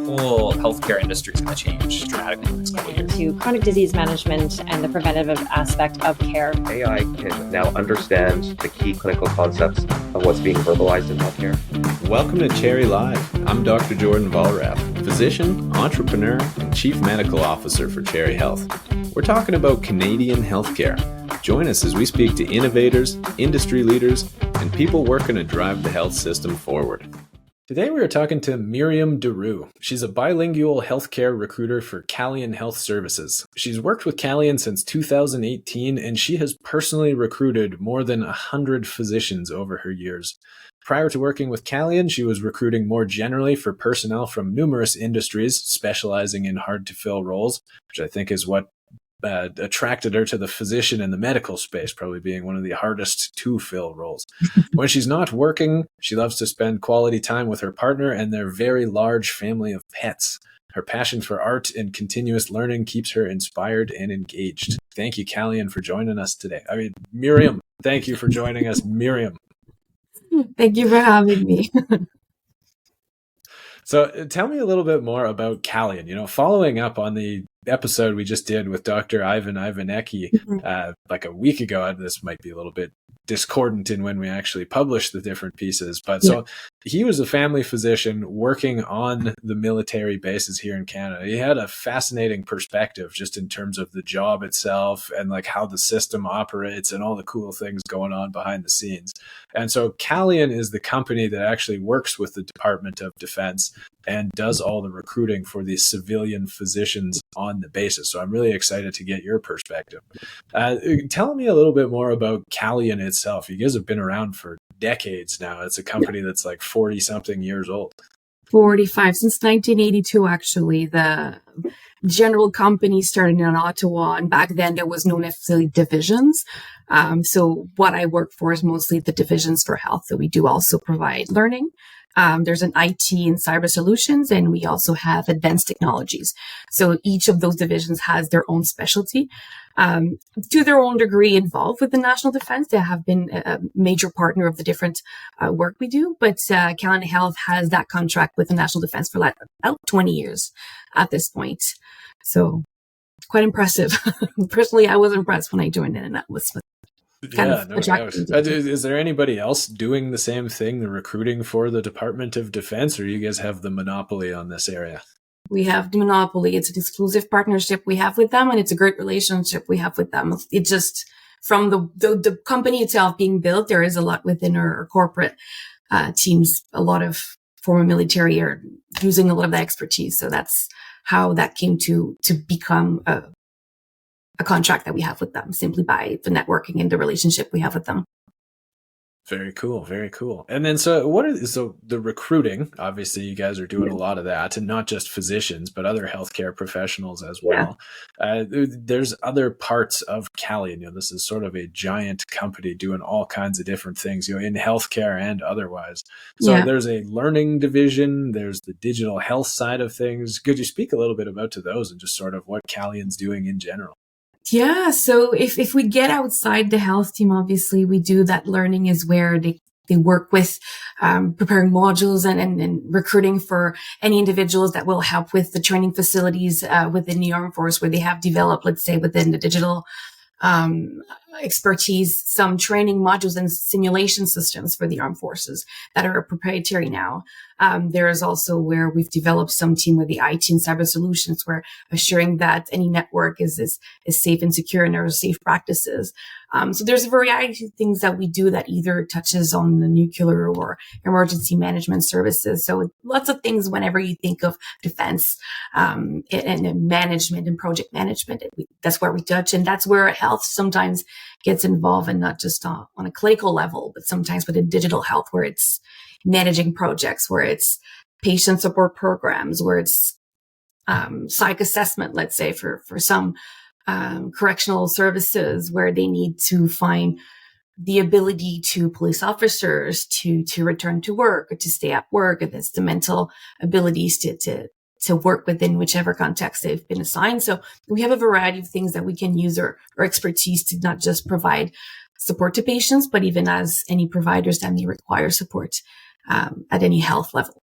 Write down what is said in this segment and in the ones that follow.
whole healthcare industry is going to change dramatically in the next couple of years. To chronic disease management and the preventative aspect of care. AI can now understand the key clinical concepts of what's being verbalized in healthcare. Welcome to Cherry Live. I'm Dr. Jordan Valrath, physician, entrepreneur, and Chief Medical Officer for Cherry Health. We're talking about Canadian healthcare. Join us as we speak to innovators, industry leaders, and people working to drive the health system forward. Today we are talking to Myriam Deroo. She's a bilingual healthcare recruiter for Calian Health Services. She's worked with Calian since 2018, and she has personally recruited more than 100 physicians over her years. Prior to working with Calian, she was recruiting more generally for personnel from numerous industries, specializing in hard-to-fill roles, which I think is what attracted her to the physician and the medical space, probably being one of the hardest to fill roles. When she's not working, she loves to spend quality time with her partner and their very large family of pets. Her passion for art and continuous learning keeps her inspired and engaged. Thank you, Calian, for joining us today. Myriam, thank you for joining us, Myriam. Thank you for having me. So tell me a little bit more about Calian. Following up on the episode we just did with Dr. Ivan Ivanecki like a week ago, this might be a little bit discordant in when we actually published the different pieces. But so he was a family physician working on the military bases here in Canada. He had a fascinating perspective just in terms of the job itself and like how the system operates and all the cool things going on behind the scenes. And so Calian is the company that actually works with the Department of Defense and does all the recruiting for the civilian physicians on the basis. So I'm really excited to get your perspective. Tell me a little bit more about Calian itself. You guys have been around for decades now. It's a company that's like 40 something years old. 45 since 1982, actually. The general company started in Ottawa, and back then there was no necessarily divisions. So what I work for is mostly the divisions for health. So we do also provide learning. There's an IT and cyber solutions, and we also have advanced technologies. So each of those divisions has their own specialty. To their own degree involved with the national defense. They have been a major partner of the different work we do, but Calian Health has that contract with the national defense for about 20 years at this point. So quite impressive. Personally, I was impressed when I joined in, and that was kind of attractive. Is there anybody else doing the same thing, the recruiting for the Department of Defense, or you guys have the monopoly on this area? We have the monopoly. It's an exclusive partnership we have with them, and it's a great relationship we have with them. It just, from the company itself being built, there is a lot within our corporate teams. A lot of former military are using a lot of that expertise. So that's how that came to become a contract that we have with them, simply by the networking and the relationship we have with them. Very cool. Very cool. And then, so the recruiting, obviously you guys are doing a lot of that, and not just physicians, but other healthcare professionals as well. There's other parts of Calian. This is sort of a giant company doing all kinds of different things, in healthcare and otherwise. So there's a learning division, there's the digital health side of things. Could you speak a little bit about to those and just sort of what Calian's doing in general? Yeah. So if we get outside the health team, obviously we do that learning is where they work with preparing modules and recruiting for any individuals that will help with the training facilities within the Armed Force, where they have developed, let's say, within the digital expertise, some training modules and simulation systems for the armed forces that are proprietary now. There is also where we've developed some team with the IT and cyber solutions, where assuring that any network is safe and secure and there are safe practices. So there's a variety of things that we do that either touches on the nuclear or emergency management services. So lots of things whenever you think of defense, and management and project management, that's where we touch. And that's where health sometimes gets involved, and not just on a clinical level, but sometimes within digital health, where it's managing projects, where it's patient support programs, where it's psych assessment, let's say, for some correctional services, where they need to find the ability to police officers to return to work or to stay at work, and it's the mental abilities to work within whichever context they've been assigned. So we have a variety of things that we can use our expertise to not just provide support to patients, but even as any providers that may require support at any health level.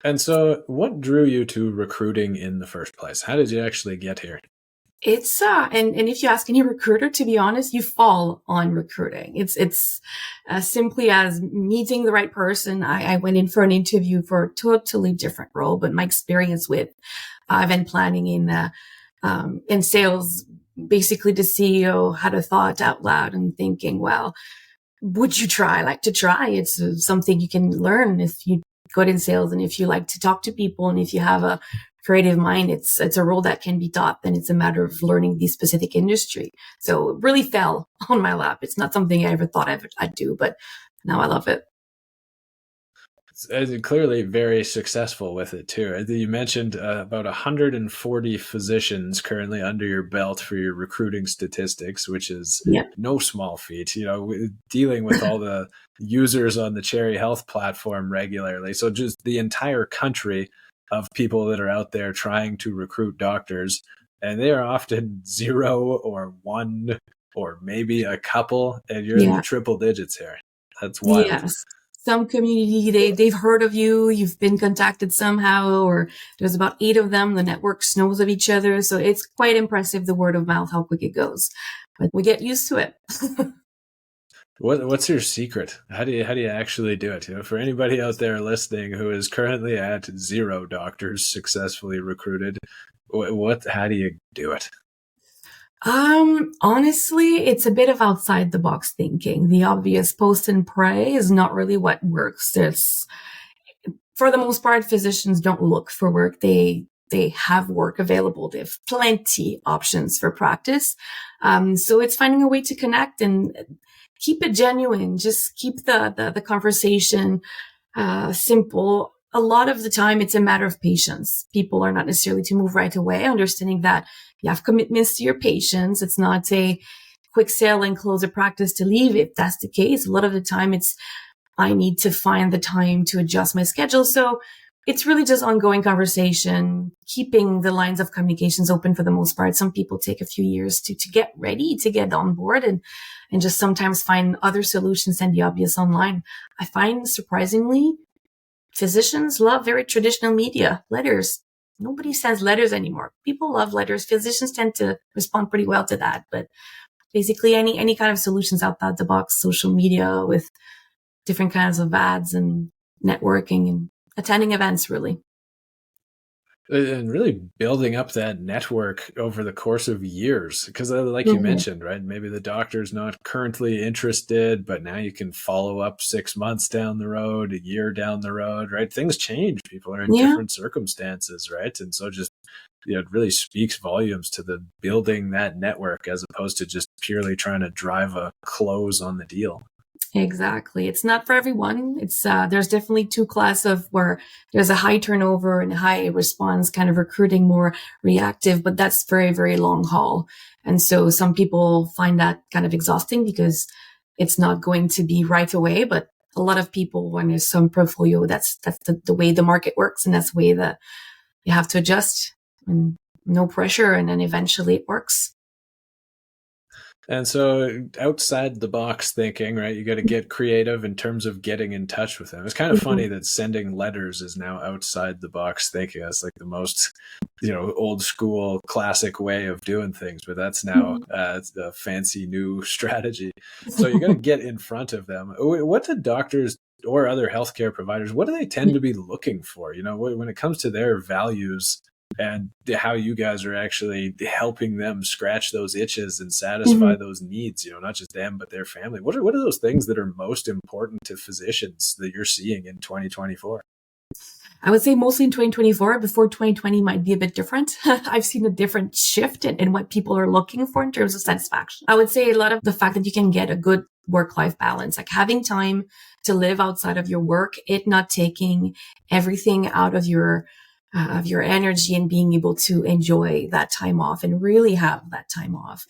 And so, what drew you to recruiting in the first place? How did you actually get here? It's and if you ask any recruiter, to be honest, you fall on recruiting. It's as simply as meeting the right person. I went in for an interview for a totally different role, but my experience with event planning in sales, basically the CEO had a thought out loud and thinking, well, would you try? I like to try. It's something you can learn if you go in sales and if you like to talk to people and if you have a creative mind, it's a role that can be taught. Then it's a matter of learning the specific industry. So it really fell on my lap. It's not something I ever thought I'd do, but now I love it. It's clearly very successful with it too. You mentioned about 140 physicians currently under your belt for your recruiting statistics, which is no small feat. Dealing with all the users on the Cherry Health platform regularly. So just the entire country of people that are out there trying to recruit doctors, and they are often 0 or 1 or maybe a couple, and you're in the triple digits here. That's wild. Yes. Some community, they've heard of you, you've been contacted somehow, or there's about 8 of them. The network knows of each other. So it's quite impressive, the word of mouth, how quick it goes. But we get used to it. What's your secret? How do you actually do it? For anybody out there listening who is currently at 0 doctors successfully recruited, how do you do it? Honestly, it's a bit of outside the box thinking. The obvious post and pray is not really what works. For the most part, physicians don't look for work. They have work available. They have plenty options for practice. So it's finding a way to connect and keep it genuine. Just keep the conversation, simple. A lot of the time, it's a matter of patience. People are not necessarily to move right away, understanding that you have commitments to your patients. It's not a quick sale and close a practice to leave. If that's the case, a lot of the time I need to find the time to adjust my schedule. So it's really just ongoing conversation, keeping the lines of communications open for the most part. Some people take a few years to get ready, to get on board and just sometimes find other solutions than the obvious online. I find surprisingly, physicians love very traditional media, letters. Nobody sends letters anymore. People love letters. Physicians tend to respond pretty well to that. But basically any kind of solutions outside the box, social media with different kinds of ads and networking and attending events, really. And really building up that network over the course of years. Because like you mentioned, right, maybe the doctor's not currently interested, but now you can follow up 6 months down the road, a year down the road, right? Things change. People are in different circumstances, right? And so just, it really speaks volumes to the building that network as opposed to just purely trying to drive a close on the deal. Exactly. It's not for everyone. It's there's definitely 2 classes of where there's a high turnover and high response kind of recruiting, more reactive, but that's very, very long haul. And so some people find that kind of exhausting because it's not going to be right away. But a lot of people, when there's some portfolio, that's the way the market works. And that's the way that you have to adjust and no pressure. And then eventually it works. And so outside the box thinking, right, you got to get creative in terms of getting in touch with them. It's kind of funny that sending letters is now outside the box thinking. That's like the most, old school classic way of doing things, but that's now it's a fancy new strategy. So you got to get in front of them. What do doctors or other healthcare providers, what do they tend to be looking for? When it comes to their values and how you guys are actually helping them scratch those itches and satisfy those needs, not just them, but their family. What are those things that are most important to physicians that you're seeing in 2024? I would say mostly in 2024. Before 2020 might be a bit different. I've seen a different shift in what people are looking for in terms of satisfaction. I would say a lot of the fact that you can get a good work-life balance, like having time to live outside of your work, it not taking everything out of your energy and being able to enjoy that time off and really have that time off,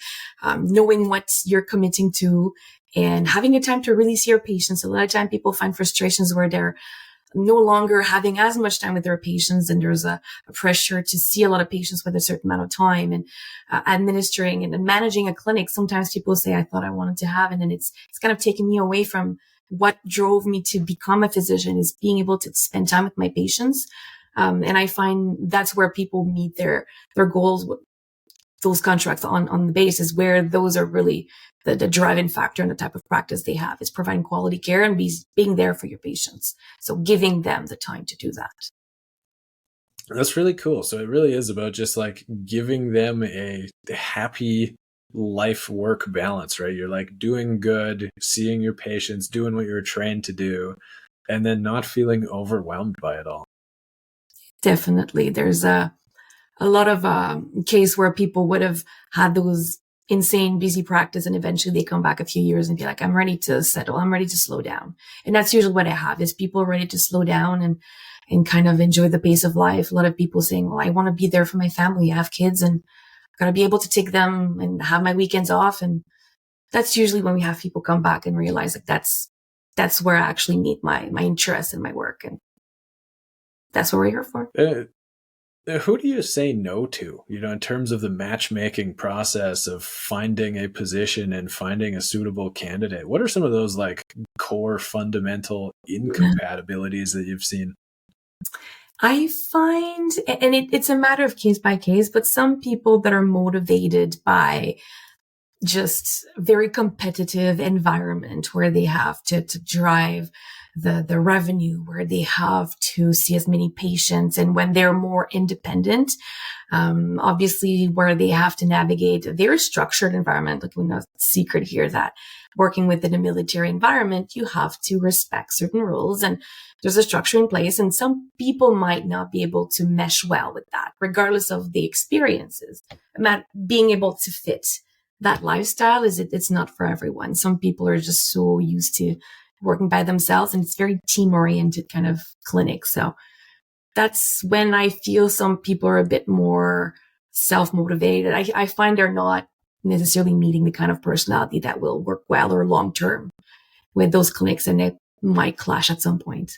knowing what you're committing to and having a time to really see your patients. A lot of time people find frustrations where they're no longer having as much time with their patients and there's a pressure to see a lot of patients with a certain amount of time and administering and managing a clinic. Sometimes people say, I thought I wanted to have, and then it's kind of taking me away from what drove me to become a physician is being able to spend time with my patients. And I find that's where people meet their goals, those contracts on the basis where those are really the driving factor in the type of practice they have is providing quality care and being there for your patients. So giving them the time to do that. That's really cool. So it really is about just like giving them a happy life work balance, right? You're like doing good, seeing your patients, doing what you're trained to do, and then not feeling overwhelmed by it all. Definitely. There's a lot of case where people would have had those insane busy practice and eventually they come back a few years and be like, I'm ready to settle. I'm ready to slow down. And that's usually what I have is people ready to slow down and kind of enjoy the pace of life. A lot of people saying, well, I want to be there for my family. I have kids and I've got to be able to take them and have my weekends off. And that's usually when we have people come back and realize like that's where I actually meet my interest in my work. And that's what we're here for. Who do you say no to, in terms of the matchmaking process of finding a position and finding a suitable candidate? What are some of those like core fundamental incompatibilities that you've seen? I find, and it's a matter of case by case, but some people that are motivated by just very competitive environment where they have to drive the revenue, where they have to see as many patients, and when they're more independent, obviously where they have to navigate a very structured environment. Like, we're no secret here that working within a military environment, you have to respect certain rules and there's a structure in place. And some people might not be able to mesh well with that, regardless of the experiences. Being able to fit that lifestyle it's not for everyone. Some people are just so used to working by themselves and it's very team oriented kind of clinic. So that's when I feel some people are a bit more self-motivated. I find they're not necessarily meeting the kind of personality that will work well or long-term with those clinics, and it might clash at some point.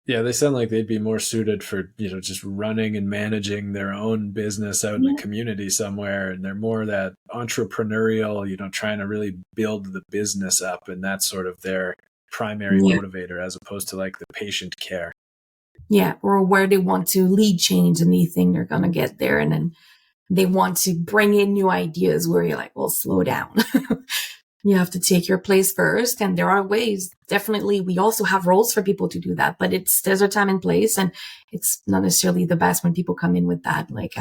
Yeah, they sound like they'd be more suited for, just running and managing their own business out in the community somewhere. And they're more that entrepreneurial, trying to really build the business up. And that's sort of their primary motivator as opposed to like the patient care. Yeah. Or where they want to lead change and they think they're going to get there. And then they want to bring in new ideas where you're like, well, slow down. You have to take your place first. And there are ways. Definitely, we also have roles for people to do that, but there's a time and place. And it's not necessarily the best when people come in with that. Like,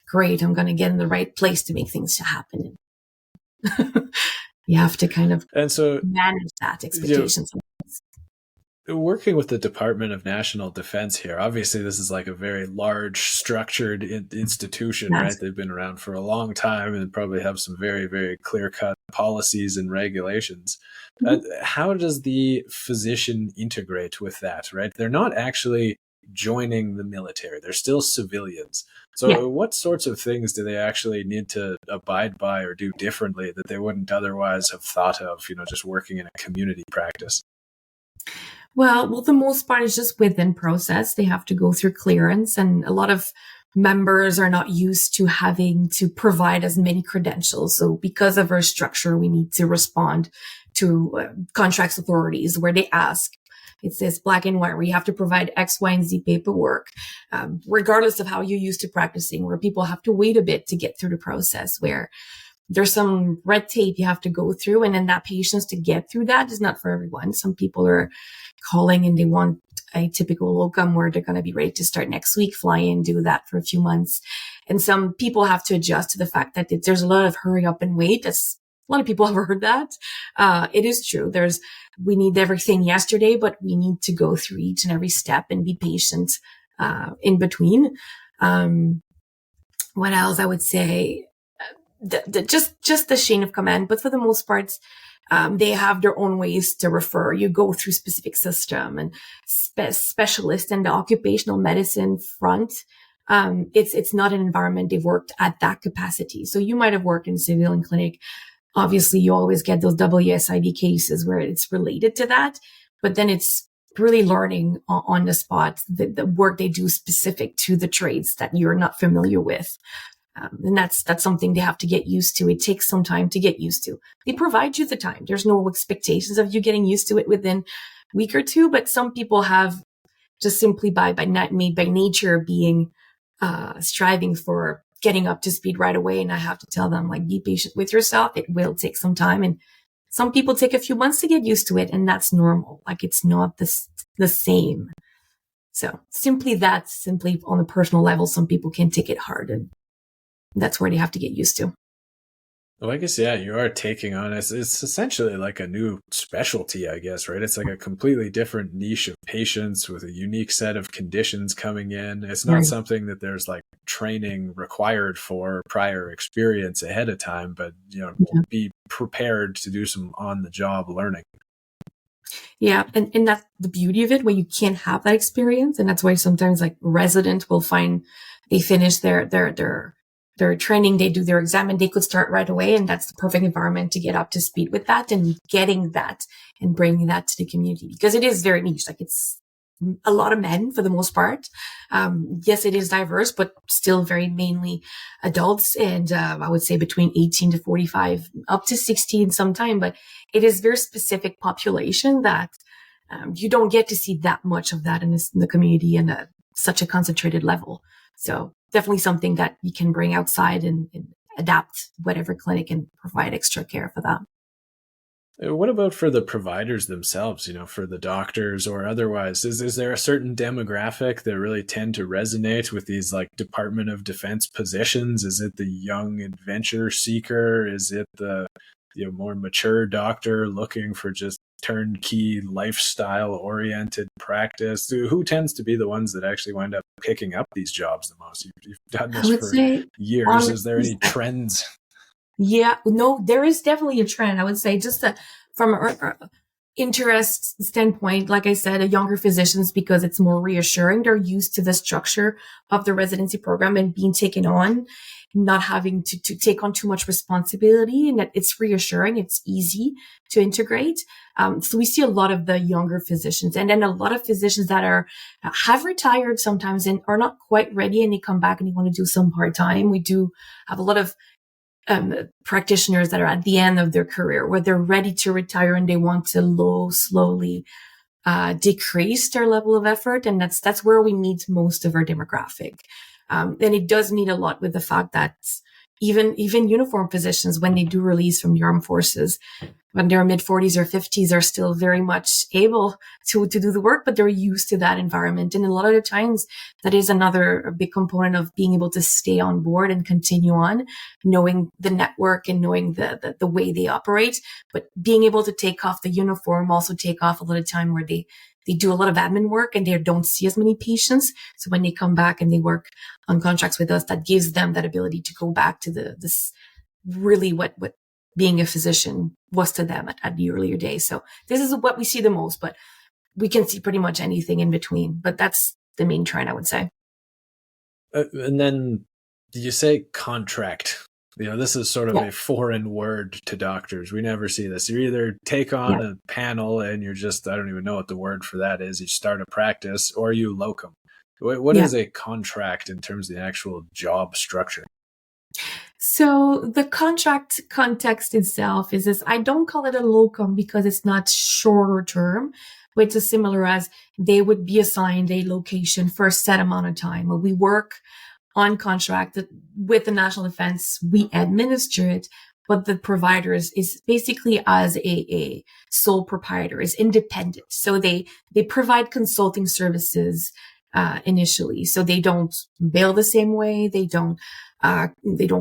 great, I'm going to get in the right place to make things happen. You have to kind of manage that expectations. Working with the Department of National Defense here, obviously this is like a very large structured institution, right? They've been around for a long time and probably have some very, very clear-cut policies and regulations. How does the physician integrate with that, right? They're not actually joining the military. They're still civilians. So what sorts of things do they actually need to abide by or do differently that they wouldn't otherwise have thought of, just working in a community practice? Well, the most part is just within process. They have to go through clearance, and a lot of members are not used to having to provide as many credentials. So because of our structure, we need to respond to contracts authorities where they ask. It says black and white where you have to provide X, Y, and Z paperwork, regardless of how you're used to practicing, where people have to wait a bit to get through the process, where there's some red tape you have to go through. And then that patience to get through that is not for everyone. Some people are calling and they want a typical locum where they're going to be ready to start next week, fly in, do that for a few months. And some people have to adjust to the fact that there's a lot of hurry up and wait. A lot of people have heard that. It is true. We need everything yesterday, but we need to go through each and every step and be patient, in between. What else I would say? Just the chain of command, but for the most part, they have their own ways to refer. You go through specific system and specialists in the occupational medicine front. It's not an environment they've worked at that capacity. So you might have worked in a civilian clinic. Obviously, you always get those WSIB cases where it's related to that, but then it's really learning on the spot the work they do specific to the trades that you're not familiar with. And that's something they have to get used to. It takes some time to get used to. They provide you the time. There's no expectations of you getting used to it within a week or two, but some people have just simply by nature being striving for getting up to speed right away. And I have to tell them, like, be patient with yourself. It will take some time. And some people take a few months to get used to it, and that's normal. Like, it's not the same. So simply on a personal level, some people can take it hard, and that's where they have to get used to. Well, I guess, yeah, you are taking on it's essentially like a new specialty, I guess, right? It's like a completely different niche of patients with a unique set of conditions coming in. It's not something that there's like training required for prior experience ahead of time, but, be prepared to do some on the job learning. Yeah. And that's the beauty of it, where you can't have that experience. And that's why sometimes like residents will find they finish their training, they do their exam, and they could start right away. And that's the perfect environment to get up to speed with that and getting that and bringing that to the community, because it is very niche. Like, it's a lot of men for the most part. Yes, it is diverse, but still very mainly adults. And I would say between 18 to 45, up to 60 sometime. But it is very specific population that you don't get to see that much of that in the community and such a concentrated level. So definitely something that you can bring outside and adapt whatever clinic and provide extra care for that. What about for the providers themselves, for the doctors or otherwise? Is there a certain demographic that really tend to resonate with these like Department of Defense positions? Is it the young adventure seeker? Is it the more mature doctor looking for just turnkey lifestyle oriented practice? Who tends to be the ones that actually wind up picking up these jobs the most? You've done this for years. Is there any trends? Yeah, no, there is definitely a trend. I would say just from an interest standpoint, like I said, younger physicians, because it's more reassuring. They're used to the structure of the residency program and being taken on, not having to take on too much responsibility, and that it's reassuring. It's easy to integrate. So we see a lot of the younger physicians, and then a lot of physicians that have retired sometimes and are not quite ready, and they come back and they want to do some part-time. We do have a lot of practitioners that are at the end of their career, where they're ready to retire and they want to slowly decrease their level of effort. And that's where we meet most of our demographic. And it does meet a lot with the fact that even uniform physicians, when they do release from the armed forces, when they're mid-40s or 50s, are still very much able to do the work, but they're used to that environment. And a lot of the times, that is another big component of being able to stay on board and continue on, knowing the network and knowing the way they operate, but being able to take off the uniform, also take off a lot of time where they do a lot of admin work and they don't see as many patients. So when they come back and they work on contracts with us, that gives them that ability to go back to this really what being a physician was to them at the earlier days. So this is what we see the most, but we can see pretty much anything in between. But that's the main trend, I would say. And then you say contract. This is sort of a foreign word to doctors. We never see this. You either take on a panel and you're just, I don't even know what the word for that is. You start a practice, or you locum. What is a contract in terms of the actual job structure? So the contract context itself is this. I don't call it a locum because it's not shorter term, but it's as similar as they would be assigned a location for a set amount of time. When we work on contract with the National Defense, we administer it, but the provider is basically as a sole proprietor, is independent. So they provide consulting services initially. So they don't bill the same way. They don't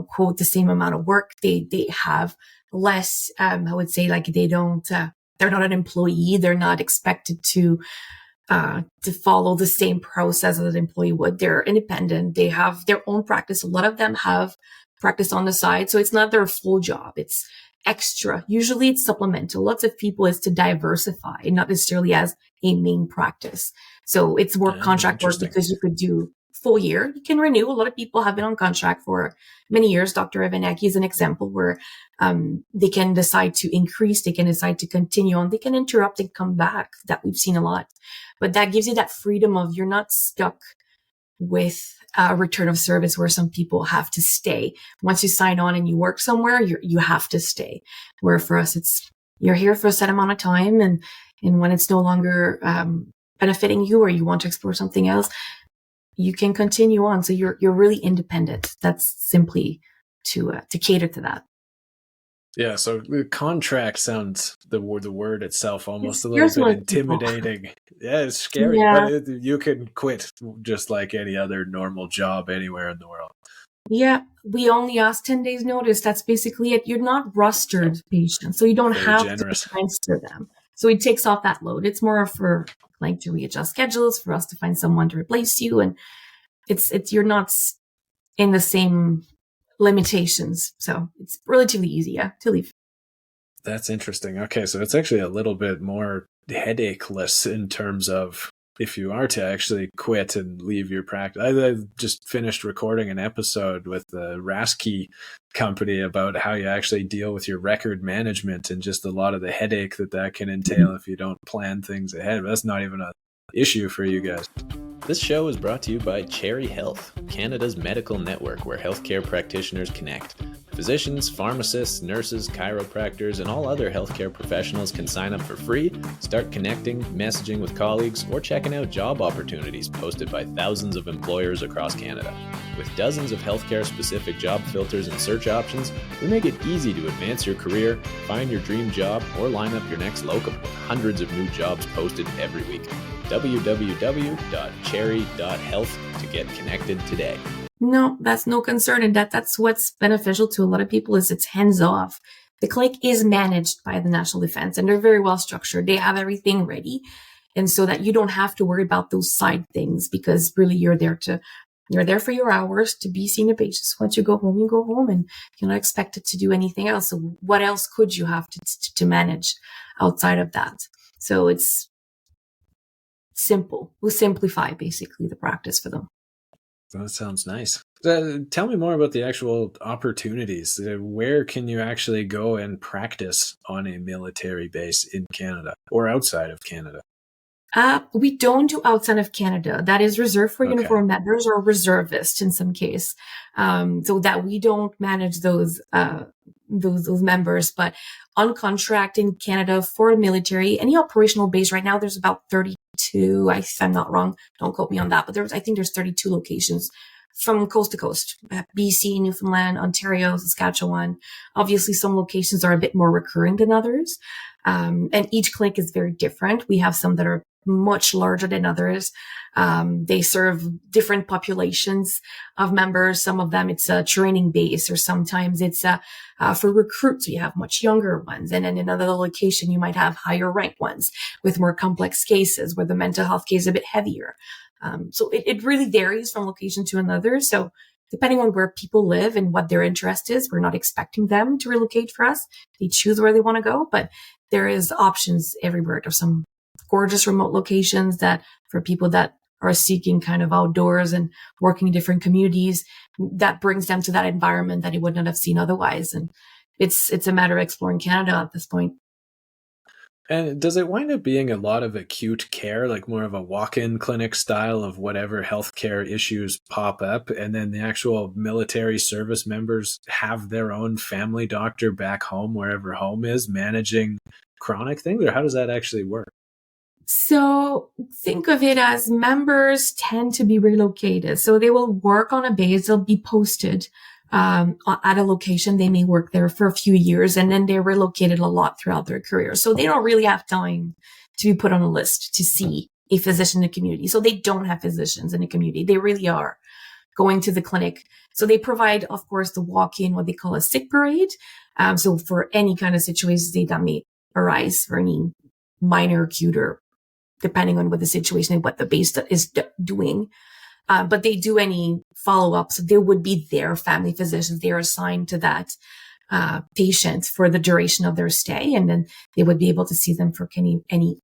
quote the same amount of work. They have less, I would say, like they're not an employee. They're not expected to follow the same process as an employee would. They're independent. They have their own practice. A lot of them have practice on the side. So it's not their full job. It's extra. Usually it's supplemental. Lots of people is to diversify, not necessarily as a main practice. So it's more contract work because you could do full year. You can renew. A lot of people have been on contract for many years. Dr. Evanaki is an example where they can decide to increase, they can decide to continue on, they can interrupt and come back. That we've seen a lot. But that gives you that freedom of you're not stuck with a return of service where some people have to stay. Once you sign on and you work somewhere, you have to stay. Where for us, it's you're here for a set amount of time, and when it's no longer benefiting you or you want to explore something else, you can continue on. So you're really independent. That's simply to cater to that. Yeah, so the contract sounds the word itself almost a Here's little bit what people- intimidating. Yeah, it's scary, Yeah. but you can quit just like any other normal job anywhere in the world. Yeah, we only ask 10 days notice. That's basically it. You're not rostered patients, so you don't Very have generous. to transfer them. So it takes off that load. It's more for like to readjust schedules, for us to find someone to replace you, and it's you're not in the same limitations. So it's relatively easy, to leave. That's interesting. Okay, so it's actually a little bit more headacheless in terms of if you are to actually quit and leave your practice. I just finished recording an episode with the Rasky company about how you actually deal with your record management and just a lot of the headache that can entail if you don't plan things ahead. But that's not even an issue for you guys. This show is brought to you by Cherry Health, Canada's medical network where healthcare practitioners connect. Physicians, pharmacists, nurses, chiropractors, and all other healthcare professionals can sign up for free, start connecting, messaging with colleagues, or checking out job opportunities posted by thousands of employers across Canada. With dozens of healthcare-specific job filters and search options, we make it easy to advance your career, find your dream job, or line up your next locum with hundreds of new jobs posted every week. www.cherry.health to get connected today. No, that's no concern. And that's what's beneficial to a lot of people is it's hands off. The clinic is managed by the National Defense and they're very well structured. They have everything ready. And so that you don't have to worry about those side things because really you're there for your hours to be seeing your patients. Once you go home and you're not expected to do anything else. So what else could you have to manage outside of that? So it's simple. We'll simplify basically the practice for them. That sounds nice. Tell me more about the actual opportunities. Where can you actually go and practice on a military base in Canada or outside of Canada? We don't do outside of Canada. That is reserved for uniform members or reservists in some case. So that we don't manage those members, but on contract in Canada for military, any operational base right now, there's about 32. If I'm not wrong, don't quote me on that, but I think there's 32 locations from coast to coast, BC, Newfoundland, Ontario, Saskatchewan. Obviously, some locations are a bit more recurring than others. And each clinic is very different. We have some that are much larger than others. They serve different populations of members. Some of them it's a training base, or sometimes it's for recruits. You have much younger ones. And then in another location, you might have higher ranked ones with more complex cases where the mental health case is a bit heavier. So it really varies from location to another. So depending on where people live and what their interest is, we're not expecting them to relocate for us. They choose where they want to go, but there is options everywhere. There's some gorgeous remote locations that for people that are seeking kind of outdoors and working in different communities, that brings them to that environment that they would not have seen otherwise. And it's a matter of exploring Canada at this point. And does it wind up being a lot of acute care, like more of a walk-in clinic style of whatever healthcare issues pop up, and then the actual military service members have their own family doctor back home, wherever home is, managing chronic things? Or how does that actually work? So think of it as members tend to be relocated. So they will work on a base. They'll be posted at a location. They may work there for a few years and then they're relocated a lot throughout their career. So they don't really have time to be put on a list to see a physician in the community. So they don't have physicians in the community. They really are going to the clinic. So they provide, of course, the walk-in, what they call a sick parade. So for any kind of situations that may arise for any minor acute or depending on what the situation and what the base is doing. But they do any follow-ups. There would be their family physicians. They are assigned to that patient for the duration of their stay. And then they would be able to see them for any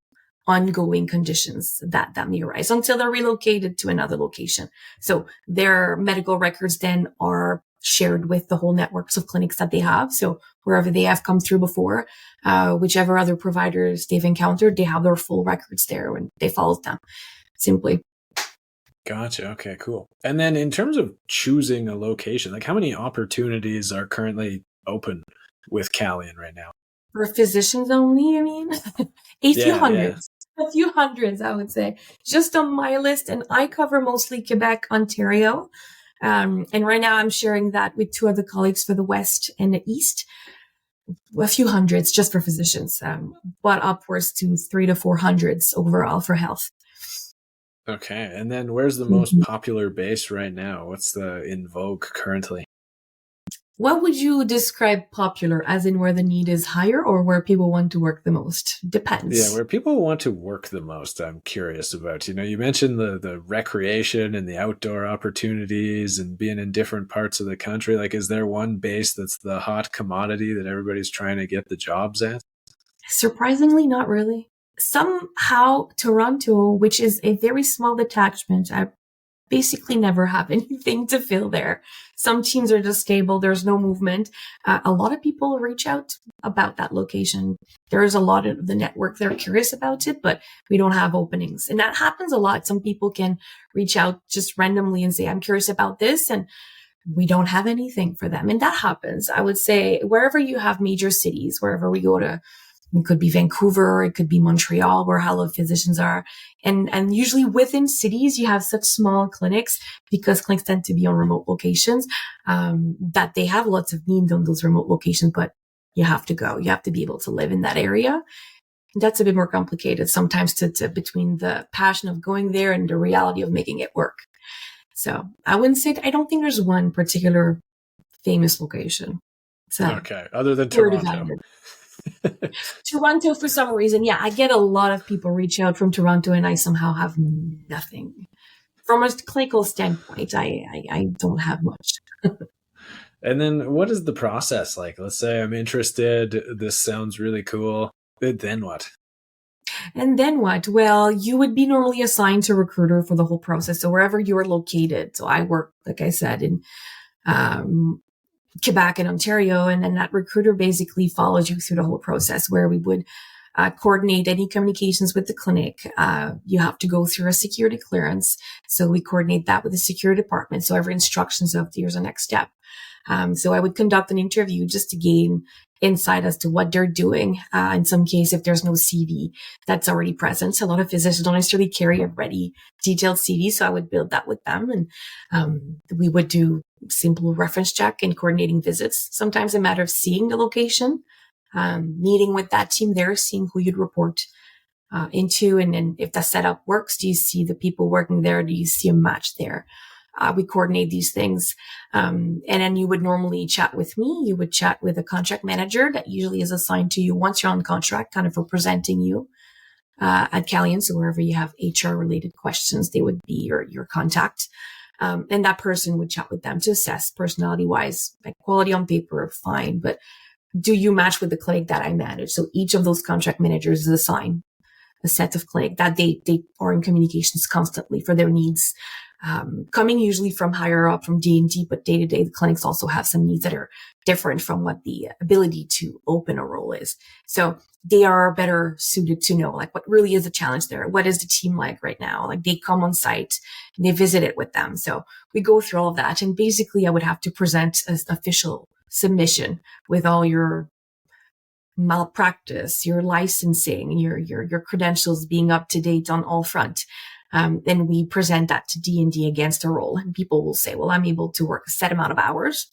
ongoing conditions that may arise until they're relocated to another location. So their medical records then are shared with the whole networks of clinics that they have. So wherever they have come through before, whichever other providers they've encountered, they have their full records there and they follow them simply. Gotcha. Okay, cool. And then in terms of choosing a location, like how many opportunities are currently open with Calian right now? For physicians only, I mean, a few Yeah, yeah. hundreds, a few hundreds, I would say, just on my list. And I cover mostly Quebec, Ontario. And right now I'm sharing that with two other colleagues for the West and the East. A few hundreds just for physicians, but upwards to 300 to 400 overall for health. Okay. And then where's the most popular base right now? What's the in vogue currently? What would you describe popular, as in where the need is higher or where people want to work the most? Depends. Yeah, where people want to work the most, I'm curious about. You mentioned the recreation and the outdoor opportunities and being in different parts of the country. Like, is there one base that's the hot commodity that everybody's trying to get the jobs at? Surprisingly, not really. Somehow, Toronto, which is a very small detachment, I basically never have anything to fill there. Some teams are just stable. There's no movement. A lot of people reach out about that location. There is a lot of the network. They're curious about it, but we don't have openings. And that happens a lot. Some people can reach out just randomly and say, I'm curious about this. And we don't have anything for them. And that happens. I would say wherever you have major cities, wherever we go to, it could be Vancouver, it could be Montreal, where hello physicians are. And usually within cities, you have such small clinics because clinics tend to be on remote locations, that they have lots of need on those remote locations, but you have to go. You have to be able to live in that area. And that's a bit more complicated sometimes to between the passion of going there and the reality of making it work. So I wouldn't say, I don't think there's one particular famous location. So Okay, other than Toronto. Toronto, for some reason, yeah, I get a lot of people reach out from Toronto, and I somehow have nothing. From a clinical standpoint, I don't have much. And then what is the process like? Let's say I'm interested. This sounds really cool. Then what? And then what? Well, you would be normally assigned to a recruiter for the whole process. So wherever you're located. So I work, like I said, in Quebec and Ontario, and then that recruiter basically follows you through the whole process where we would coordinate any communications with the clinic. You have to go through a security clearance. So we coordinate that with the security department. So every instructions of here's the next step. So I would conduct an interview just to gain insight as to what they're doing. In some case, if there's no CV that's already present, a lot of physicians don't necessarily carry a ready detailed CV. So I would build that with them, and we would do simple reference check and coordinating visits. Sometimes a matter of seeing the location, meeting with that team there, seeing who you'd report into, and then if the setup works, do you see the people working there? Do you see a match there? We coordinate these things. And then you would normally chat with me. You would chat with a contract manager that usually is assigned to you once you're on contract, kind of representing you at Calian. So wherever you have HR related questions, they would be your contact. And that person would chat with them to assess personality wise, like quality on paper, fine. But do you match with the clinic that I manage? So each of those contract managers is assigned a set of clinic that they are in communications constantly for their needs. Coming usually from higher up, from D&D, but day to day, the clinics also have some needs that are different from what the ability to open a role is. So they are better suited to know, like, what really is a challenge there. What is the team like right now? Like, they come on site and they visit it with them. So we go through all of that. And basically I would have to present an official submission with all your malpractice, your licensing, your credentials being up to date on all front. Then we present that to D&D against a role, and people will say, well, I'm able to work a set amount of hours.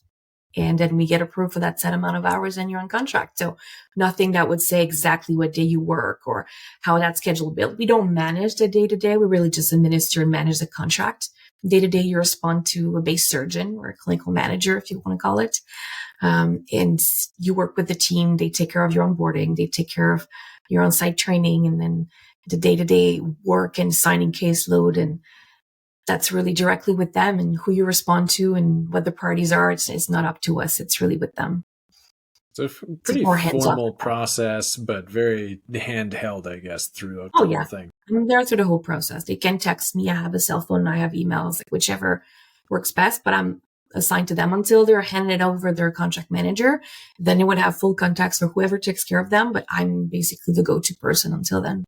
And then we get approved for that set amount of hours and you're on contract. So nothing that would say exactly what day you work or how that schedule built. We don't manage the day to day. We really just administer and manage the contract. Day to day, you respond to a base surgeon or a clinical manager, if you want to call it. And you work with the team. They take care of your onboarding. They take care of your on-site training, and then the day-to-day work and signing caseload. And that's really directly with them, and who you respond to and what the parties are. It's not up to us. It's really with them. So pretty formal process, but very handheld, I guess, throughout the whole thing. I'm there through the whole process. They can text me. I have a cell phone. I have emails, like whichever works best, but I'm assigned to them until they're handed over their contract manager. Then they would have full contacts for whoever takes care of them, but I'm basically the go-to person until then.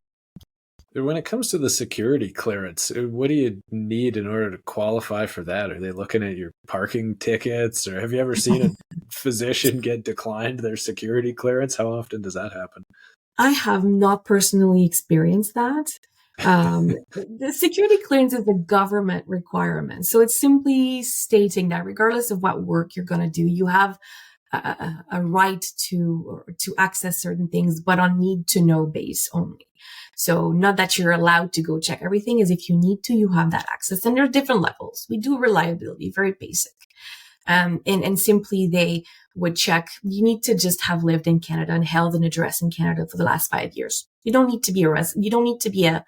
When it comes to the security clearance, what do you need in order to qualify for that? Are they looking at your parking tickets, or have you ever seen a physician get declined their security clearance? How often does that happen? I have not personally experienced that. The security clearance is a government requirement. So it's simply stating that regardless of what work you're going to do, you have a right to access certain things, but on need to know base only. So not that you're allowed to go check everything, is if you need to, you have that access. And there are different levels. We do reliability, very basic. And simply they would check, you need to just have lived in Canada and held an address in Canada for the last 5 years. You don't need to be a resident. You don't need to be a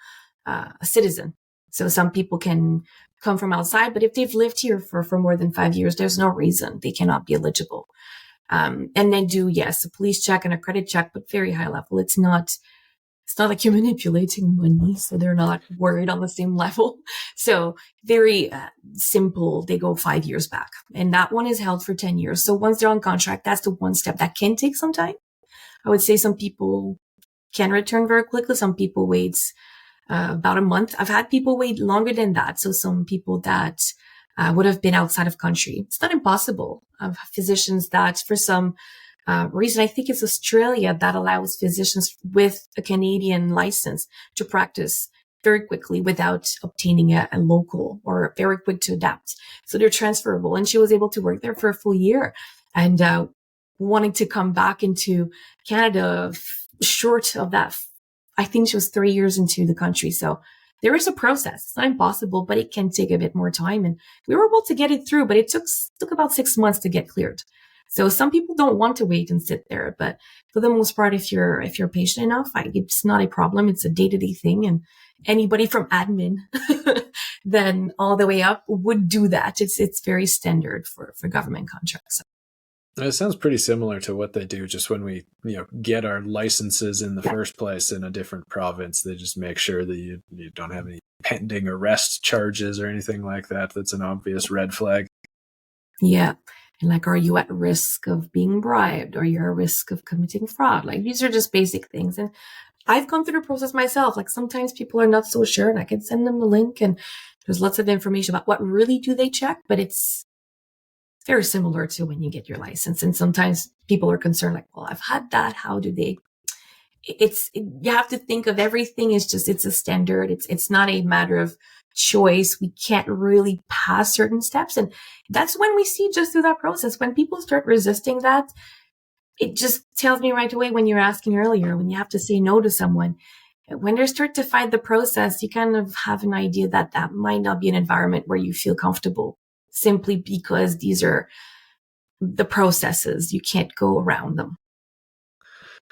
citizen. So some people can come from outside, but if they've lived here for more than 5 years, there's no reason they cannot be eligible. And they do, yes, a police check and a credit check, but very high level. It's not like you're manipulating money, so they're not worried on the same level. So very simple. They go 5 years back, and that one is held for 10 years. So once they're on contract, that's the one step that can take some time. I would say some people can return very quickly. Some people wait about a month. I've had people wait longer than that. So some people that would have been outside of country. It's not impossible. I've had physicians that for some reason, I think it's Australia that allows physicians with a Canadian license to practice very quickly without obtaining a local, or very quick to adapt. So they're transferable. And she was able to work there for a full year and wanting to come back into Canada short of that. I think she was 3 years into the country. So there is a process. It's not impossible, but it can take a bit more time. And we were able to get it through, but it took about 6 months to get cleared. So some people don't want to wait and sit there, but for the most part, if you're patient enough, it's not a problem. It's a day-to-day thing, and anybody from admin then all the way up would do that. It's very standard for government contracts. It sounds pretty similar to what they do just when we get our licenses in the first place in a different province. They just make sure that you don't have any pending arrest charges or anything like that. That's an obvious red flag. Yeah. And like, are you at risk of being bribed? Are you at risk of committing fraud? Like, these are just basic things. And I've gone through the process myself. Like, sometimes people are not so sure, and I can send them the link, and there's lots of information about what really do they check, but it's very similar to when you get your license. And sometimes people are concerned, like, well, I've had that. How do they? You have to think of everything is just, it's a standard. It's not a matter of choice. We can't really pass certain steps. And that's when we see just through that process, when people start resisting that, it just tells me right away, when you're asking earlier, when you have to say no to someone, when they start to fight the process, you kind of have an idea that might not be an environment where you feel comfortable, simply because these are the processes. You can't go around them.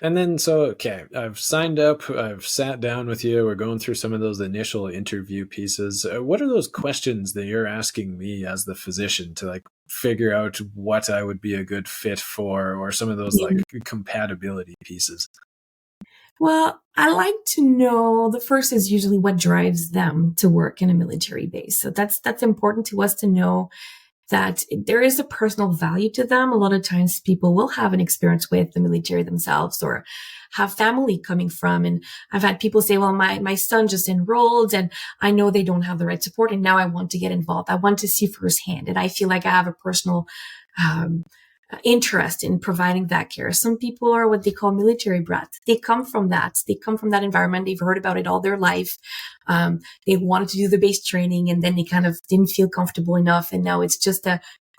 And then, okay, I've signed up, I've sat down with you, we're going through some of those initial interview pieces. What are those questions that you're asking me as the physician to figure out what I would be a good fit for, or some of those compatibility pieces? Well, I like to know, the first is usually what drives them to work in a military base. So that's important to us to know that there is a personal value to them. A lot of times people will have an experience with the military themselves, or have family coming from. And I've had people say, well, my son just enrolled and I know they don't have the right support, and now I want to get involved. I want to see firsthand. And I feel like I have a personal, interest in providing that care. Some people are what they call military brats. They come from that. They come from that environment. They've heard about it all their life. They wanted to do the base training, and then they kind of didn't feel comfortable enough. And now it's just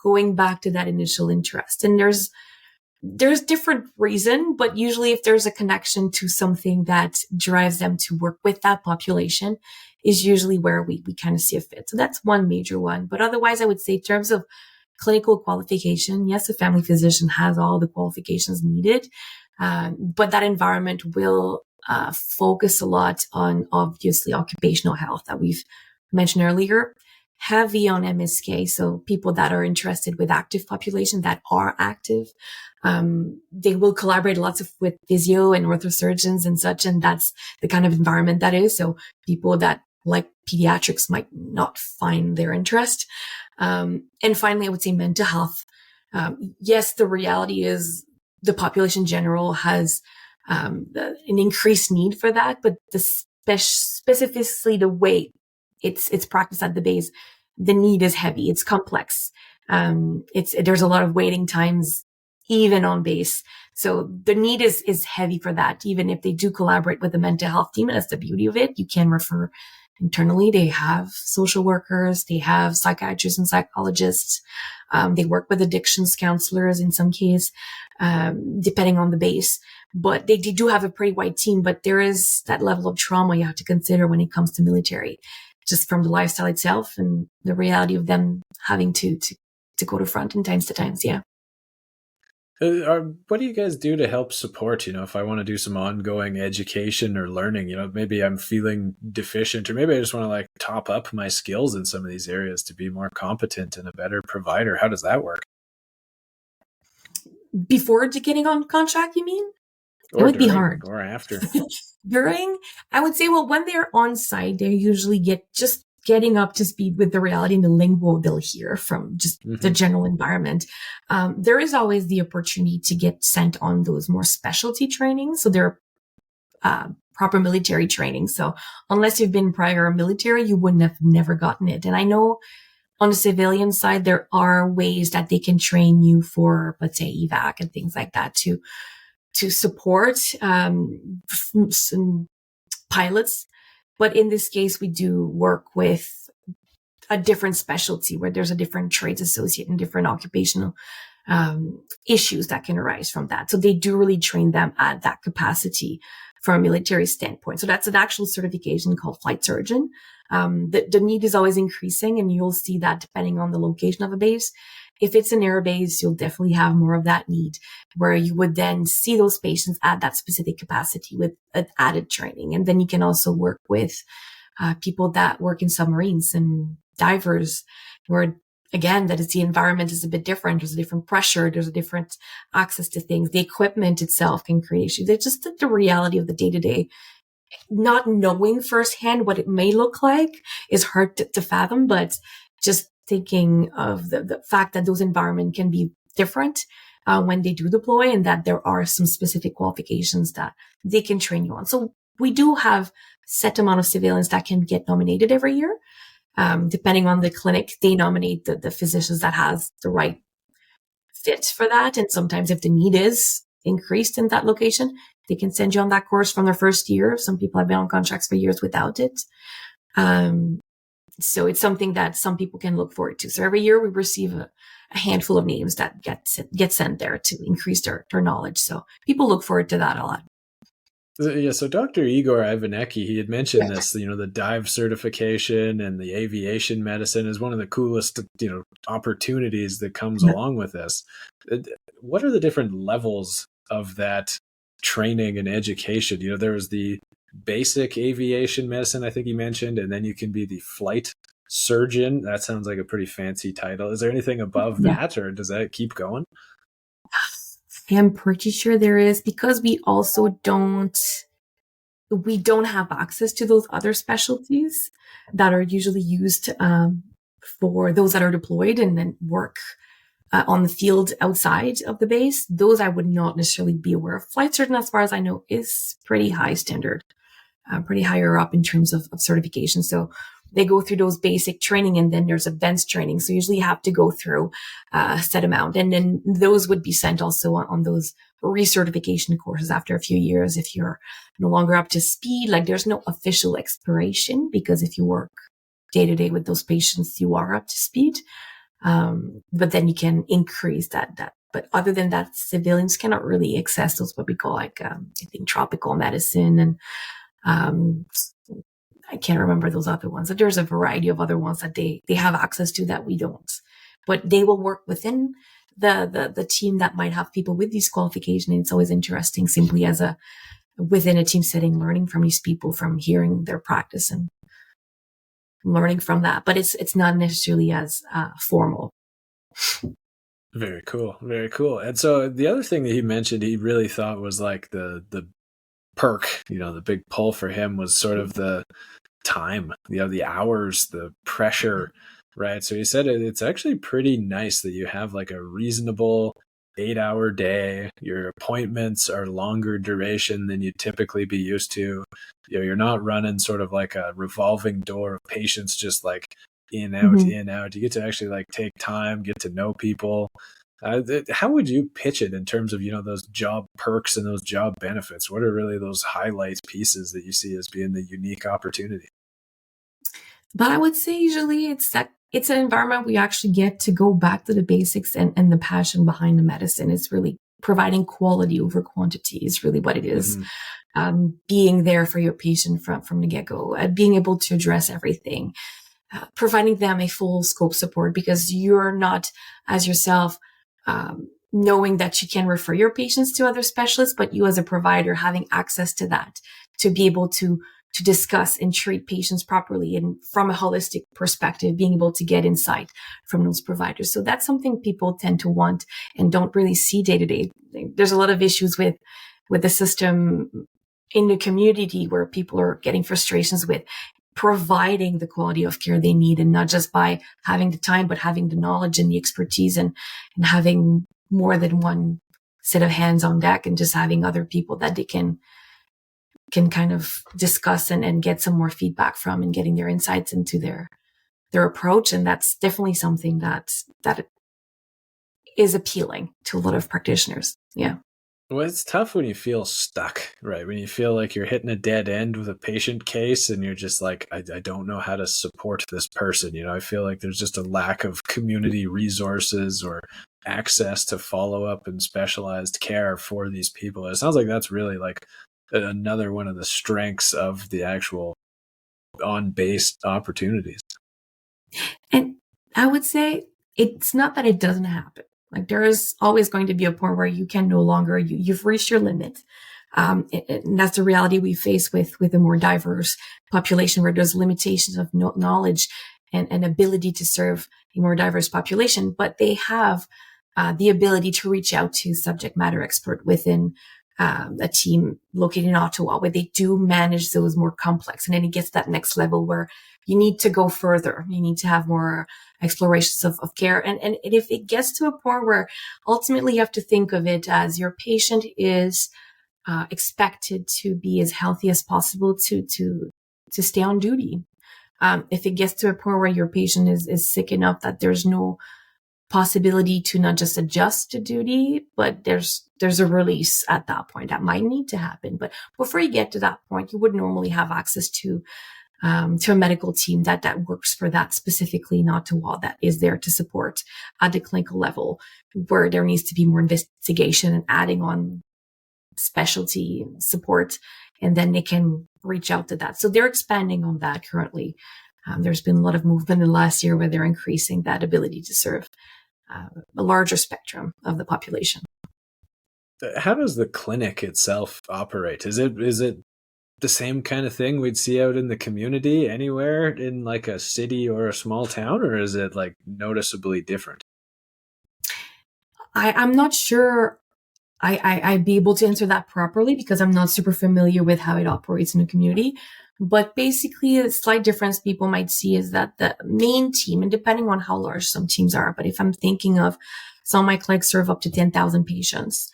going back to that initial interest. And there's different reason, but usually if there's a connection to something that drives them to work with that population, is usually where we kind of see a fit. So that's one major one. But otherwise, I would say in terms of clinical qualification, yes, a family physician has all the qualifications needed, but that environment will focus a lot on, obviously, occupational health that we've mentioned earlier, heavy on MSK. So people that are interested with active population that are active, they will collaborate lots with physio and orthosurgeons and such, and that's the kind of environment that is. So people that like pediatrics might not find their interest. And finally, I would say mental health. Yes, the reality is the population in general has an increased need for that, but specifically the way it's practiced at the base, the need is heavy. It's complex. There's a lot of waiting times even on base. So the need is heavy for that. Even if they do collaborate with the mental health team, and that's the beauty of it. You can refer internally. They have social workers, they have psychiatrists and psychologists. They work with addictions counselors in some case, depending on the base. But they do have a pretty wide team, but there is that level of trauma you have to consider when it comes to military, just from the lifestyle itself and the reality of them having to go to front in times to times. Yeah. What do you guys do to help support, if I want to do some ongoing education or learning, maybe I'm feeling deficient, or maybe I just want to like top up my skills in some of these areas to be more competent and a better provider. How does that work? Before getting on contract, you mean? Or it would during, be hard. Or after. During, I would say, well, when they're on site, they usually getting up to speed with the reality and the lingo they'll hear from just the general environment. There is always the opportunity to get sent on those more specialty trainings. So there are proper military training. So unless you've been prior military, you wouldn't have never gotten it. And I know on the civilian side, there are ways that they can train you for, let's say, evac and things like that to support some pilots. But in this case, we do work with a different specialty where there's a different trades associate and different occupational issues that can arise from that. So they do really train them at that capacity from a military standpoint. So that's an actual certification called flight surgeon. The need is always increasing, and you'll see that depending on the location of a base. If it's an air base, you'll definitely have more of that need, where you would then see those patients at that specific capacity with added training. And then you can also work with people that work in submarines and divers, where again, that is the environment is a bit different. There's a different pressure. There's a different access to things. The equipment itself can create issues. It's just the reality of the day to day. Not knowing firsthand what it may look like is hard to fathom, but just thinking of the fact that those environments can be different when they do deploy, and that there are some specific qualifications that they can train you on. So we do have set amount of civilians that can get nominated every year. Depending on the clinic, they nominate the physicians that has the right fit for that. And sometimes if the need is increased in that location, they can send you on that course from their first year. Some people have been on contracts for years without it. So it's something that some people can look forward to. So every year we receive a handful of names that get sent there to increase their knowledge. So people look forward to that a lot. Yeah, so Dr. Igor Ivanecki, he had mentioned this, the dive certification and the aviation medicine is one of the coolest, opportunities that comes along with this. What are the different levels of that training and education? There was the basic aviation medicine, I think he mentioned, and then you can be the flight surgeon. That sounds like a pretty fancy title. Is there anything above that, or does that keep going? I'm pretty sure there is, because we also don't have access to those other specialties that are usually used for those that are deployed and then work on the field outside of the base. Those I would not necessarily be aware of. Flight surgeon, as far as I know, is pretty high standard, pretty higher up in terms of certification. So they go through those basic training, and then there's advanced training. So usually you have to go through a set amount, and then those would be sent also on those recertification courses after a few years. If you're no longer up to speed, like there's no official expiration, because if you work day to day with those patients, you are up to speed. But then you can increase that. But other than that, civilians cannot really access those, what we call I think tropical medicine, and I can't remember those other ones. But there's a variety of other ones that they have access to that we don't. But they will work within the team that might have people with these qualifications. It's always interesting, simply as within a team setting, learning from these people, from hearing their practice and learning from that. But it's not necessarily as formal. Very cool. Very cool. And so the other thing that he mentioned, he really thought was like the perk, the big pull for him was sort of the time, the hours, the pressure, right? So he said it's actually pretty nice that you have like a reasonable 8-hour day. Your appointments are longer duration than you'd typically be used to. You're not running sort of like a revolving door of patients, just like in, out, Mhm. in, out. You get to actually like take time, get to know people. How would you pitch it in terms of, those job perks and those job benefits? What are really those highlight pieces that you see as being the unique opportunity? But I would say usually it's an environment we actually get to go back to the basics and the passion behind the medicine. It's really providing quality over quantity is really what it is. Mm-hmm. Being there for your patient from the get-go, being able to address everything, providing them a full scope support because you're not as yourself, knowing that you can refer your patients to other specialists, but you as a provider having access to that to be able to discuss and treat patients properly and from a holistic perspective, being able to get insight from those providers. So that's something people tend to want and don't really see day to day. There's a lot of issues with the system in the community where people are getting frustrations with providing the quality of care they need, and not just by having the time, but having the knowledge and the expertise and having more than one set of hands on deck and just having other people that they can kind of discuss and get some more feedback from and getting their insights into their approach. And that's definitely something that is appealing to a lot of practitioners. Yeah. Well, it's tough when you feel stuck, right? When you feel like you're hitting a dead end with a patient case and you're just like, I don't know how to support this person. I feel like there's just a lack of community resources or access to follow up and specialized care for these people. It sounds like that's really like another one of the strengths of the actual on-base opportunities. And I would say it's not that it doesn't happen. Like there is always going to be a point where you can no longer, you've reached your limit. And that's the reality we face with a more diverse population where there's limitations of knowledge and ability to serve a more diverse population, but they have the ability to reach out to subject matter expert within a team located in Ottawa where they do manage those more complex. And then it gets to that next level where you need to go further. You need to have more explorations of care. And if it gets to a point where ultimately you have to think of it as your patient is expected to be as healthy as possible to stay on duty. If it gets to a point where your patient is sick enough that there's no possibility to not just adjust to duty, but there's a release at that point that might need to happen. But before you get to that point, you would normally have access to a medical team that works for that specifically, not to all that is there to support at the clinical level where there needs to be more investigation and adding on specialty support, and then they can reach out to that. So they're expanding on that currently. There's been a lot of movement in the last year where they're increasing that ability to serve a larger spectrum of the population. How does the clinic itself operate? Is it the same kind of thing we'd see out in the community anywhere in like a city or a small town, or is it like noticeably different? I'm not sure I'd be able to answer that properly because I'm not super familiar with how it operates in the community. But basically, a slight difference people might see is that the main team, and depending on how large some teams are, but if I'm thinking of some of my clinics serve up to 10,000 patients,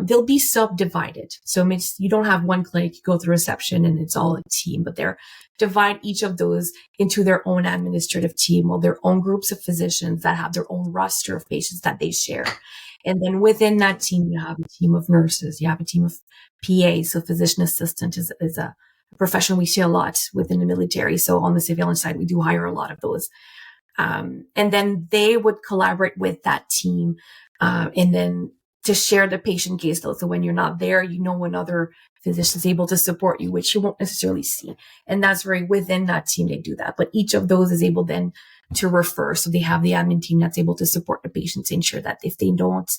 they'll be subdivided. So you don't have one clinic, you go through reception and it's all a team, but they're divide each of those into their own administrative team or their own groups of physicians that have their own roster of patients that they share. And then within that team, you have a team of nurses, you have a team of PAs. So physician assistant is a profession we see a lot within the military. So on the civilian side, we do hire a lot of those. And then they would collaborate with that team, and then to share the patient caseload. So when you're not there, another physician is able to support you, which you won't necessarily see. And that's where within that team, they do that. But each of those is able then to refer. So they have the admin team that's able to support the patients, ensure that if they don't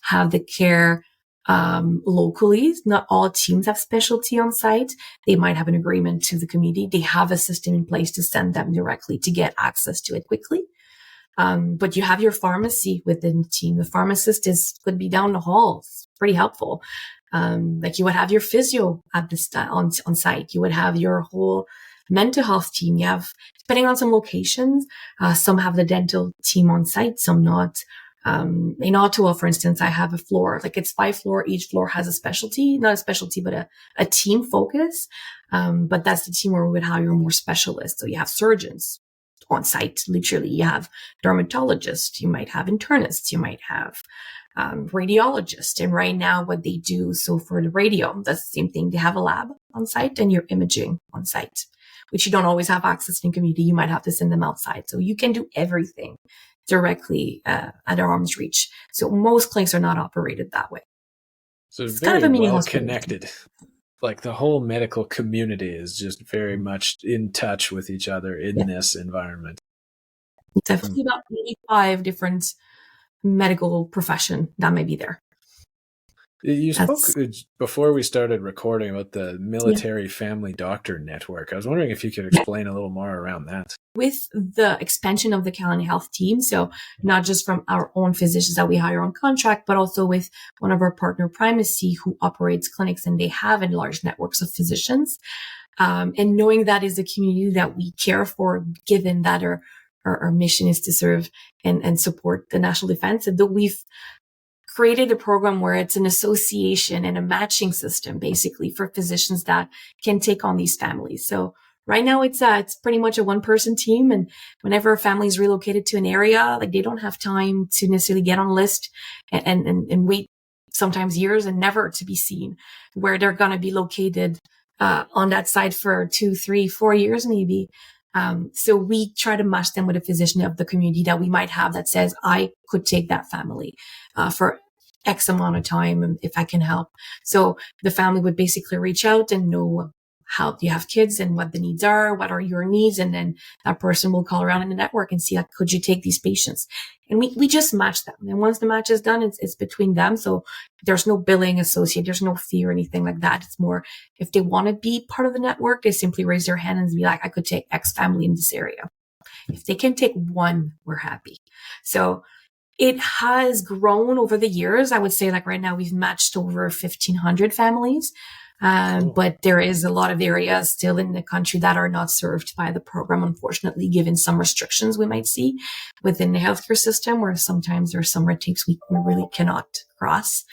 have the care locally, not all teams have specialty on site. They might have an agreement to the community. They have a system in place to send them directly to get access to it quickly. But you have your pharmacy within the team. The pharmacist could be down the hall. It's pretty helpful. Like you would have your physio at on site. You would have your whole mental health team. You have, depending on some locations, some have the dental team on site, some not. In Ottawa, for instance, I have a floor, like it's 5 floor. Each floor has a specialty, not a specialty, but a team focus. But that's the team where we would hire more specialists. So you have surgeons on site, literally. You have dermatologists, you might have internists, you might have radiologists. And right now what they do, so for the radio, that's the same thing. They have a lab on site and you're imaging on site, which you don't always have access to in community. You might have to send them outside. So you can do everything directly at arm's reach. So most clinics are not operated that way. So It's very kind of a mini well hospital. connected. Like the whole medical community is just very much in touch with each other in this environment. Definitely about 85 different medical profession that may be there. You spoke before we started recording about the military family doctor network. I was wondering if you could explain a little more around that. With the expansion of the Calgary Health team, so not just from our own physicians that we hire on contract, but also with one of our partner Primacy who operates clinics and they have a large networks of physicians. And knowing that is a community that we care for, given that our mission is to serve and support the national defense, and that we've created a program where it's an association and a matching system basically for physicians that can take on these families. So right now it's pretty much a 1-person team. And whenever a family is relocated to an area, like they don't have time to necessarily get on a list and wait sometimes years and never to be seen, where they're going to be located on that site for 2, 3, 4 years maybe. So we try to match them with a physician of the community that we might have that says, I could take that family for X amount of time if I can help. So the family would basically reach out and know how you have kids and what the needs are, what are your needs. And then that person will call around in the network and see, like, could you take these patients? And we just match them. And once the match is done, it's between them. So there's no billing associated. There's no fee or anything like that. It's more, if they want to be part of the network, they simply raise their hand and be like, I could take X family in this area. If they can take one, we're happy. So it has grown over the years. I would say like right now we've matched over 1,500 families. But there is a lot of areas still in the country that are not served by the program, unfortunately, given some restrictions we might see within the healthcare system, where sometimes there are some red tapes we really cannot cross.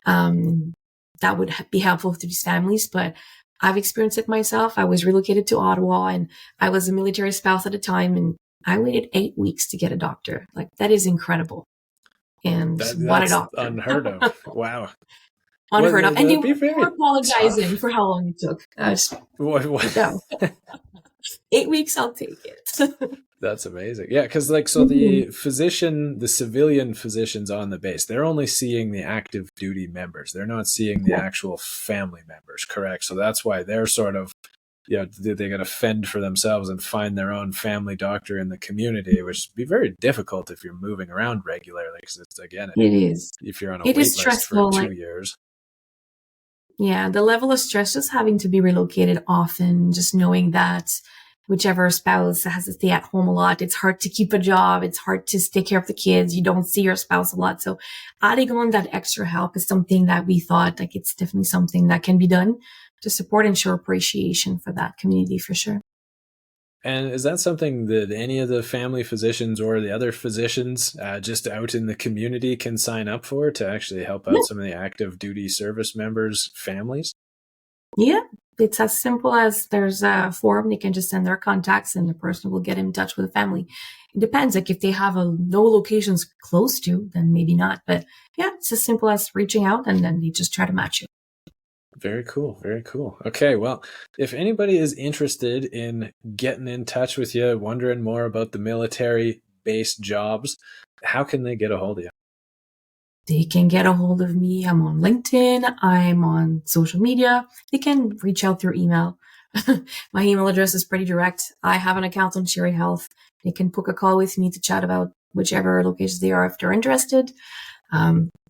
That would be helpful to these families, but I've experienced it myself. I was relocated to Ottawa and I was a military spouse at the time, and I waited 8 weeks to get a doctor. Like, that is incredible. And what a doctor. Unheard of. Wow. Unheard of. And they were apologizing for how long it took. No. 8 weeks, I'll take it. That's amazing. Yeah, because the civilian physicians on the base, they're only seeing the active duty members. They're not seeing the actual family members, correct? So that's why they're sort of, they got to fend for themselves and find their own family doctor in the community, which would be very difficult if you're moving around regularly. Because it is. If you're on a wait list for 2 years. Yeah, the level of stress just having to be relocated often, just knowing that whichever spouse has to stay at home a lot, it's hard to keep a job, it's hard to take care of the kids, you don't see your spouse a lot. So adding on that extra help is something that we thought like it's definitely something that can be done to support and show appreciation for that community for sure. And is that something that any of the family physicians or the other physicians just out in the community can sign up for to actually help out some of the active duty service members' families? Yeah, it's as simple as there's a form. They can just send their contacts and the person will get in touch with the family. It depends. Like if they have no locations close to, then maybe not. But yeah, it's as simple as reaching out and then they just try to match you. Very cool. Very cool. Okay. Well, if anybody is interested in getting in touch with you, wondering more about the military-based jobs, how can they get a hold of you? They can get a hold of me. I'm on LinkedIn. I'm on social media. They can reach out through email. My email address is pretty direct. I have an account on Cherry Health. They can book a call with me to chat about whichever locations they are if they're interested.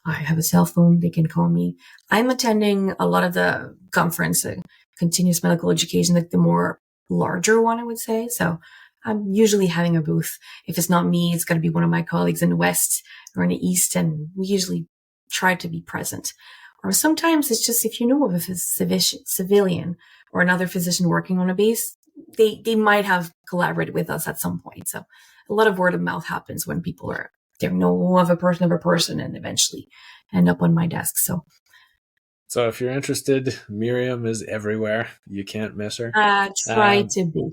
I have a cell phone. They can call me. I'm attending a lot of the conference, continuous medical education, like the more larger one, I would say. So I'm usually having a booth. If it's not me, it's going to be one of my colleagues in the West or in the East. And we usually try to be present. Or sometimes it's just if you know of a civilian or another physician working on a base, they might have collaborated with us at some point. So a lot of word of mouth happens when people are they're know of a person and eventually end up on my desk. So if you're interested, Myriam is everywhere. You can't miss her. try to be.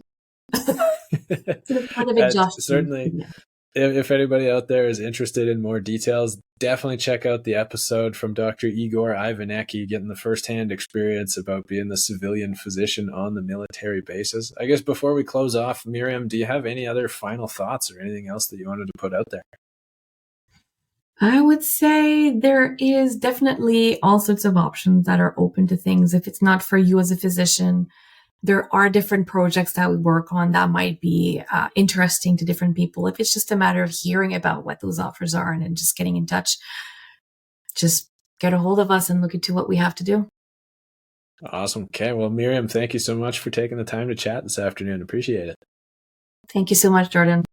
To the point of exhaustion. Certainly, Yeah. if anybody out there is interested in more details, definitely check out the episode from Dr. Igor Ivanecki, getting the firsthand experience about being the civilian physician on the military bases. I guess before we close off, Myriam, do you have any other final thoughts or anything else that you wanted to put out there? I would say there is definitely all sorts of options that are open to things. If it's not for you as a physician, there are different projects that we work on that might be interesting to different people. If it's just a matter of hearing about what those offers are and then just getting in touch, just get a hold of us and look into what we have to do. Awesome. Okay. Well, Myriam, thank you so much for taking the time to chat this afternoon. Appreciate it. Thank you so much, Jordan.